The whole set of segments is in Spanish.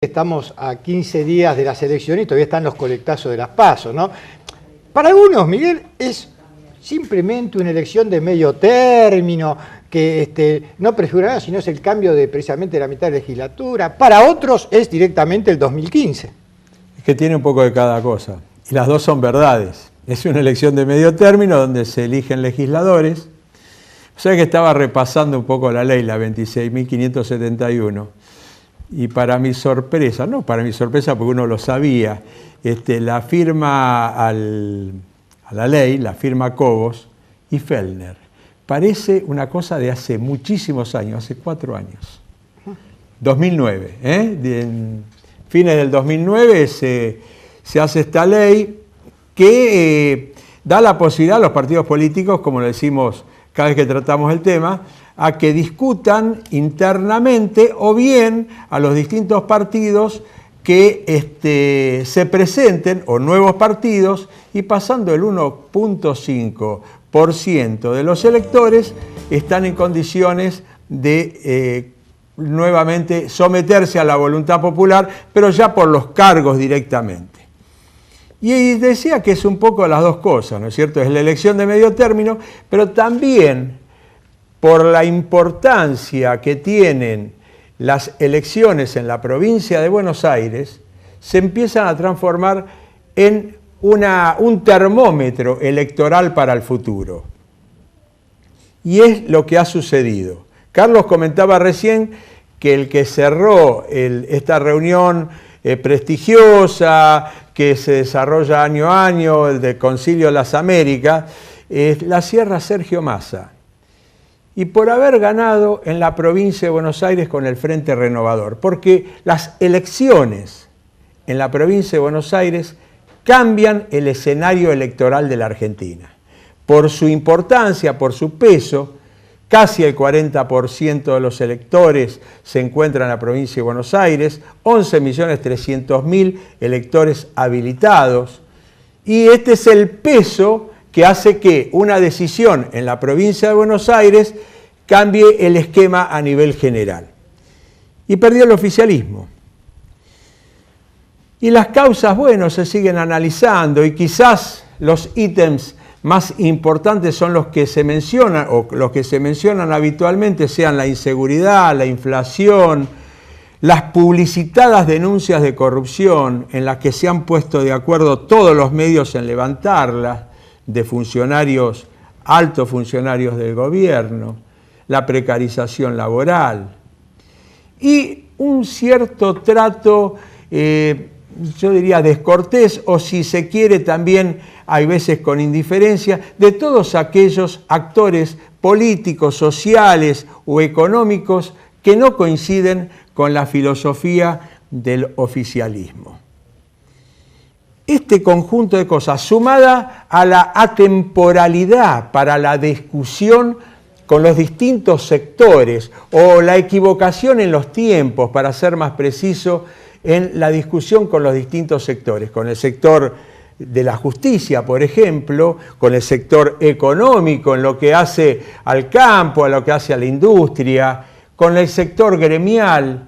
Estamos a 15 días de las elecciones y todavía están los colectazos de las PASO, ¿no? Para algunos, Miguel, es simplemente una elección de medio término, que no prefigura nada, sino es el cambio de precisamente la mitad de la legislatura. Para otros es directamente el 2015. Es que tiene un poco de cada cosa, y las dos son verdades. Es una elección de medio término donde se eligen legisladores. O sea que estaba repasando un poco la ley, la 26.571, y para mi sorpresa, no para mi sorpresa porque uno lo sabía, la firma a la ley, la firma Cobos y Fellner. Parece una cosa de hace muchísimos años, hace 4 años. 2009, en fines del 2009 se hace esta ley que da la posibilidad a los partidos políticos, como lo decimos cada vez que tratamos el tema, a que discutan internamente o bien a los distintos partidos que se presenten, o nuevos partidos, y pasando el 1.5% de los electores están en condiciones de nuevamente someterse a la voluntad popular, pero ya por los cargos directamente. Y decía que es un poco las dos cosas, ¿no es cierto? Es la elección de medio término, pero también por la importancia que tienen las elecciones en la provincia de Buenos Aires, se empiezan a transformar en un termómetro electoral para el futuro. Y es lo que ha sucedido. Carlos comentaba recién que el que cerró esta reunión prestigiosa, que se desarrolla año a año, el del Concilio de las Américas, la cierra Sergio Massa. Y por haber ganado en la provincia de Buenos Aires con el Frente Renovador, porque las elecciones en la provincia de Buenos Aires cambian el escenario electoral de la Argentina. Por su importancia, por su peso, casi el 40% de los electores se encuentran en la provincia de Buenos Aires, 11.300.000 electores habilitados, y este es el peso que hace que una decisión en la provincia de Buenos Aires cambie el esquema a nivel general. Y perdió el oficialismo. Y las causas, bueno, se siguen analizando y quizás los ítems más importantes son los que se mencionan, o los que se mencionan habitualmente, sean la inseguridad, la inflación, las publicitadas denuncias de corrupción en las que se han puesto de acuerdo todos los medios en levantarlas, de funcionarios, altos funcionarios del gobierno, la precarización laboral y un cierto trato, yo diría descortés, o si se quiere también hay veces con indiferencia, de todos aquellos actores políticos, sociales o económicos que no coinciden con la filosofía del oficialismo. Este conjunto de cosas, sumada a la atemporalidad para la discusión con los distintos sectores, o la equivocación en los tiempos, para ser más preciso, en la discusión con los distintos sectores, con el sector de la justicia, por ejemplo, con el sector económico, en lo que hace al campo, a lo que hace a la industria, con el sector gremial,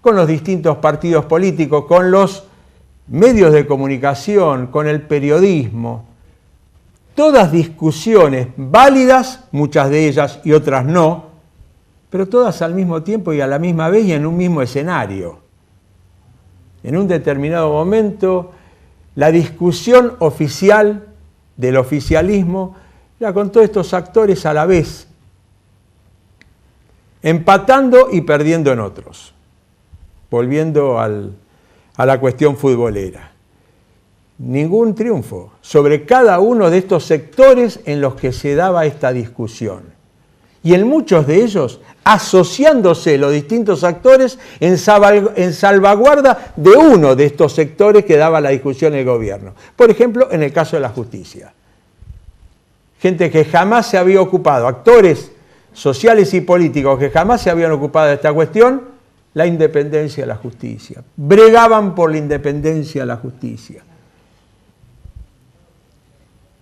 con los distintos partidos políticos, con los medios de comunicación, con el periodismo. Todas discusiones válidas, muchas de ellas y otras no, pero todas al mismo tiempo y a la misma vez y en un mismo escenario. En un determinado momento, la discusión oficial del oficialismo era con todos estos actores a la vez, empatando y perdiendo en otros, volviendo a la cuestión futbolera. Ningún triunfo sobre cada uno de estos sectores en los que se daba esta discusión. Y en muchos de ellos asociándose los distintos actores en salvaguarda de uno de estos sectores que daba la discusión el gobierno. Por ejemplo, en el caso de la justicia. Gente que jamás se había ocupado, actores sociales y políticos que jamás se habían ocupado de esta cuestión, la independencia de la justicia. Bregaban por la independencia de la justicia.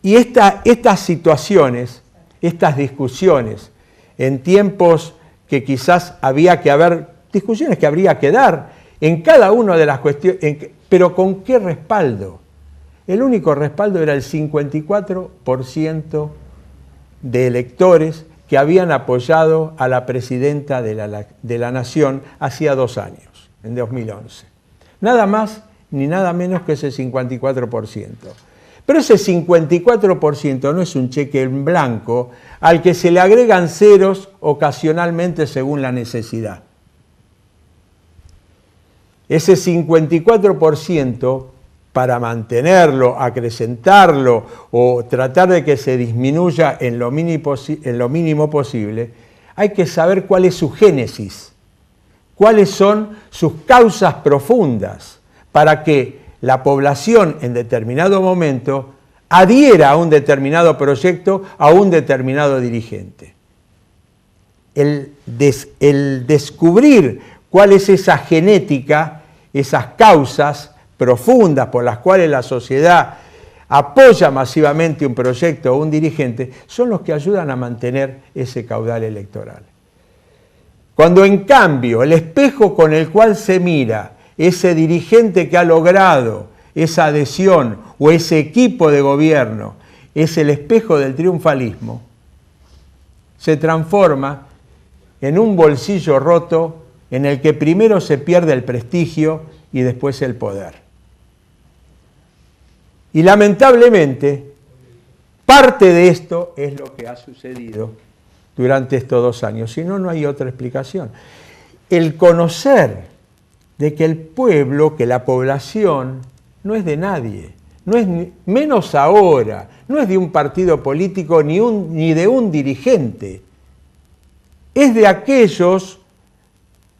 Y estas situaciones, estas discusiones, en tiempos que quizás había que haber, discusiones que habría que dar, en cada una de las cuestiones, pero ¿con qué respaldo? El único respaldo era el 54% de electores que habían apoyado a la presidenta de la Nación hacía 2 años, en 2011. Nada más ni nada menos que ese 54%. Pero ese 54% no es un cheque en blanco al que se le agregan ceros ocasionalmente según la necesidad. Ese 54%, para mantenerlo, acrecentarlo o tratar de que se disminuya en lo mínimo posible, hay que saber cuál es su génesis, cuáles son sus causas profundas, para que la población en determinado momento adhiera a un determinado proyecto, a un determinado dirigente. El descubrir cuál es esa genética, esas causas profundas por las cuales la sociedad apoya masivamente un proyecto o un dirigente, son los que ayudan a mantener ese caudal electoral. Cuando en cambio el espejo con el cual se mira ese dirigente que ha logrado esa adhesión o ese equipo de gobierno es el espejo del triunfalismo, se transforma en un bolsillo roto en el que primero se pierde el prestigio y después el poder. Y lamentablemente, parte de esto es lo que ha sucedido durante estos 2 años, si no, no hay otra explicación. El conocer de que el pueblo, que la población, no es de nadie, no es menos ahora, no es de un partido político ni de un dirigente, es de aquellos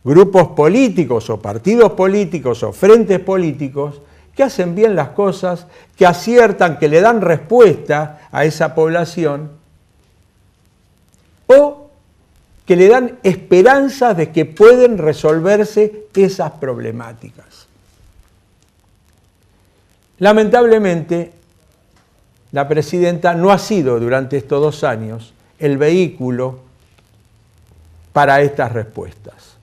grupos políticos o partidos políticos o frentes políticos que hacen bien las cosas, que aciertan, que le dan respuesta a esa población o que le dan esperanzas de que pueden resolverse esas problemáticas. Lamentablemente, la presidenta no ha sido durante estos 2 años el vehículo para estas respuestas.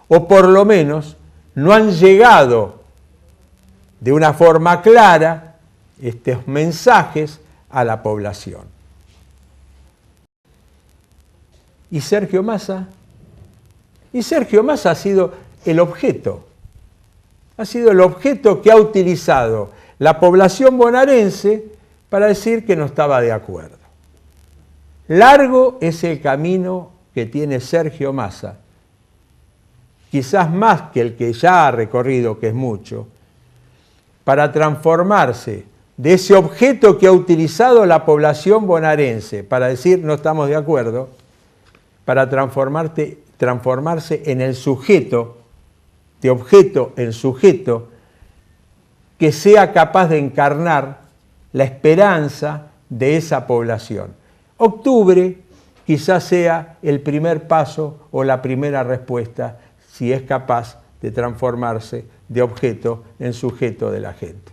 O por lo menos no han llegado de una forma clara estos mensajes a la población. ¿Y Sergio Massa? Y Sergio Massa ha sido el objeto. Ha sido el objeto que ha utilizado la población bonaerense para decir que no estaba de acuerdo. Largo es el camino que tiene Sergio Massa, quizás más que el que ya ha recorrido, que es mucho, para transformarse de ese objeto que ha utilizado la población bonaerense para decir no estamos de acuerdo, para transformarse en el sujeto, de objeto en sujeto, que sea capaz de encarnar la esperanza de esa población. Octubre quizás sea el primer paso o la primera respuesta, si es capaz de transformarse de objeto en sujeto de la gente.